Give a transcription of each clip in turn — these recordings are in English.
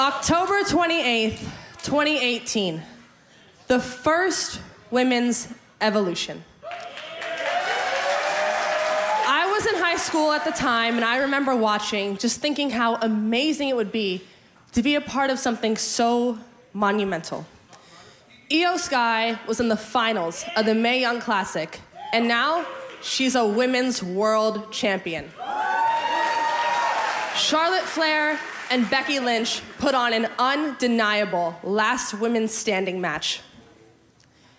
October 28th, 2018, the first women's evolution. I was in high school at the time, and I remember watching, just thinking how amazing it would be to be a part of something so monumental. Io Sky was in the finals of the Mae Young Classic, and now she's a women's world champion. Charlotte Flair and Becky Lynch put on an undeniable last women's standing match.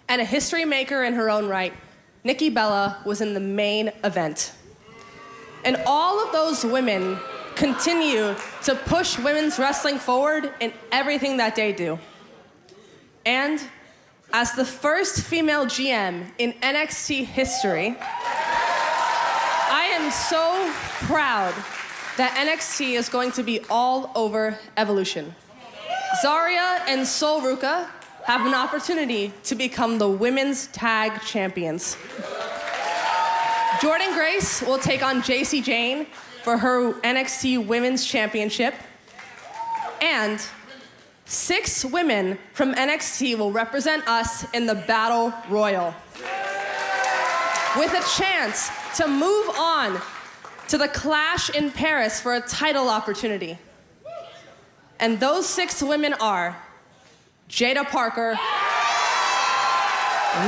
And a history maker in her own right, Nikki Bella was in the main event. And all of those women continue to push women's wrestling forward in everything that they do. And as the first female GM in NXT history, I am so proud that NXT is going to be all over Evolution. Zarya and Sol Ruka have an opportunity to become the women's tag champions. Jordynne Grace will take on Jacy Jayne for her NXT Women's Championship. And 6 women from NXT will represent us in the Battle Royal, with a chance to move on to the Clash in Paris for a title opportunity. And those 6 women are Jada Parker,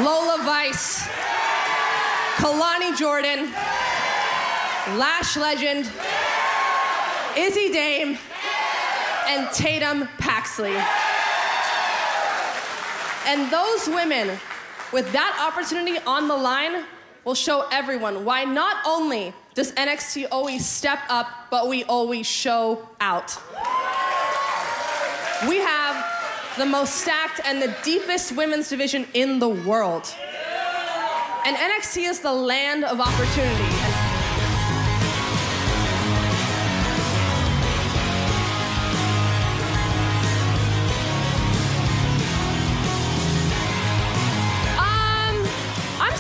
Lola Vice, Kalani Jordan, Lash Legend, Izzy Dame, and Tatum Paxley. And those women, with that opportunity on the line, will show everyone why not only does NXT always step up, but we always show out. We have the most stacked and the deepest women's division in the world. And NXT is the land of opportunity.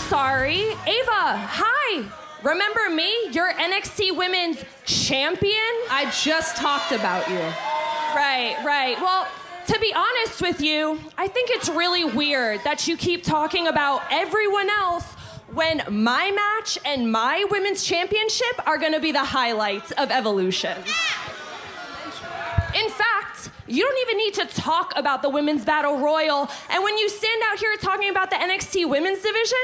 Sorry. Ava, hi. Remember me? You're NXT Women's Champion? I just talked about you. Right. Well, to be honest with you, I think it's really weird that you keep talking about everyone else when my match and my women's championship are gonna be the highlights of Evolution. In fact, you don't even need to talk about the Women's Battle Royal. And when you stand out here talking about the NXT Women's Division,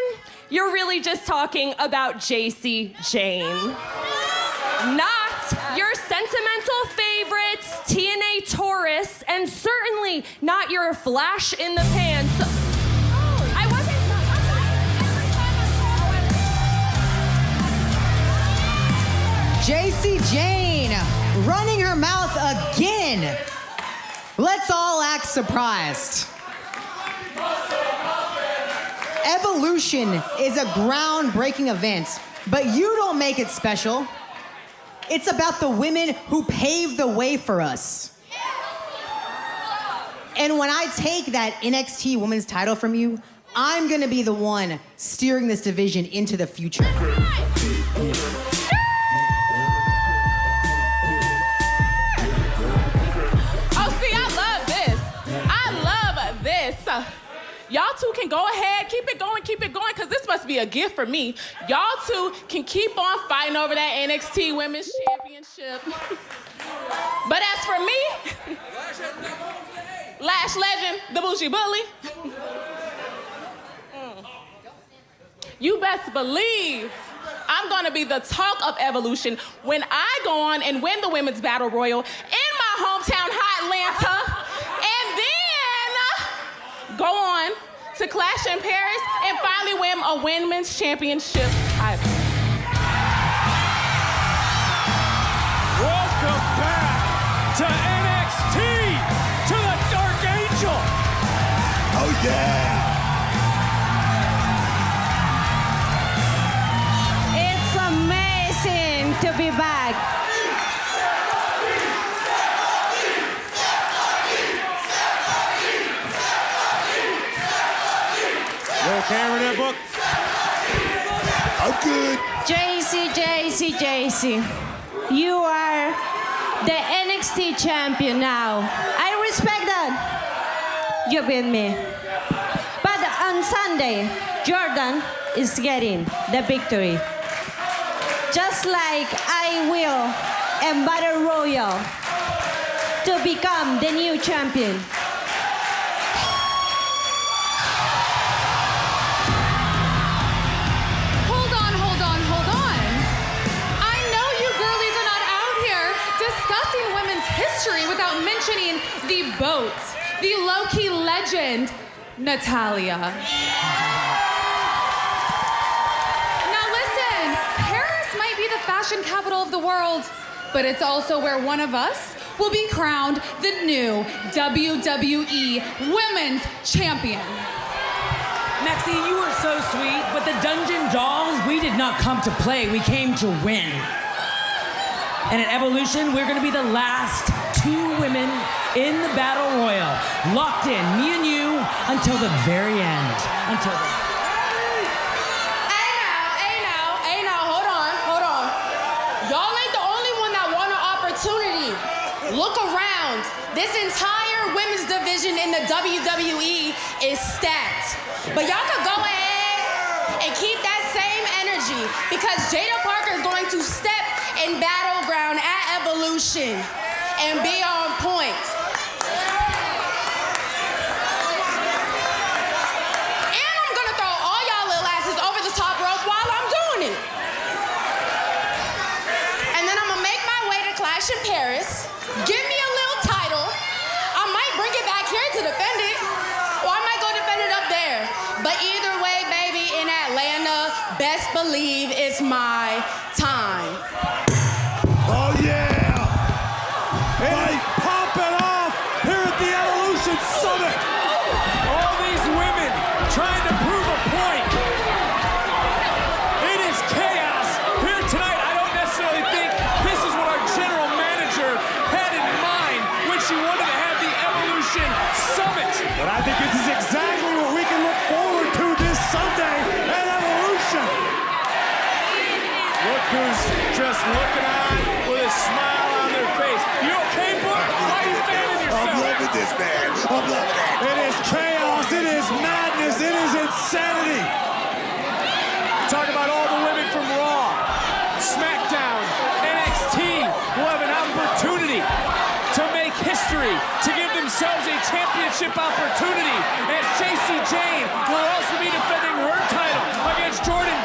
you're really just talking about Jacy Jayne. Not your sentimental favorites, TNA Taurus, and certainly not your flash in the pan. So, I wasn't... Jacy Jayne running her mouth again. Let's all act surprised. Evolution is a groundbreaking event, but you don't make it special. It's about the women who paved the way for us. And when I take that NXT women's title from you, I'm gonna be the one steering this division into the future. Y'all two can go ahead, keep it going, because this must be a gift for me. Y'all two can keep on fighting over that NXT Women's Championship. But as for me, Lash Legend, the Bougie Bully, you best believe I'm gonna be the talk of Evolution when I go on and win the Women's Battle Royal in my hometown, hot Atlanta, and then go on to Clash in Paris and finally win a women's championship title. Welcome back to NXT, to the Dark Angel. Oh yeah. It's amazing to be back. Camera that book. I'm good. Jacy, you are the NXT champion now. I respect that. You beat me. But on Sunday, Jordan is getting the victory. Just like I will in Battle Royal to become the new champion. Without mentioning the boat, the low-key legend, Natalia. Now listen, Paris might be the fashion capital of the world, but it's also where one of us will be crowned the new WWE Women's Champion. Maxine, you were so sweet, but the Dungeon Dolls, we did not come to play, we came to win. And at Evolution, we're gonna be the last 2 women in the Battle Royal. Locked in, me and you, until the very end. Until the... Hey now, hold on. Y'all ain't the only one that won an opportunity. Look around. This entire women's division in the WWE is stacked. But y'all could go ahead and keep that same energy because Jada Parker is going to step in Battleground at Evolution and be on point. And I'm gonna throw all y'all little asses over the top rope while I'm doing it. And then I'm gonna make my way to Clash in Paris, give me a little title. I might bring it back here to defend it, or I might go defend it up there. But either way, baby, in Atlanta, best believe it's my time. Oh, yeah! Hey, pop it off here at the Evolution Summit. All these women trying to prove a point. It is chaos here tonight. I don't necessarily think this is what our general manager had in mind when she wanted to have the Evolution Summit. But I think this is exactly what we can look forward to this Sunday at Evolution. Look who's just looking on with a smile on their face. You okay, Brooke? Why are you fanning yourself? I'm loving this, man. I'm loving it. It is chaos. It is madness. It is insanity. Talk about all the women from Raw, SmackDown, NXT will have an opportunity to make history, to give themselves a championship opportunity. As Jacy Jayne will also be defending her title against Jordan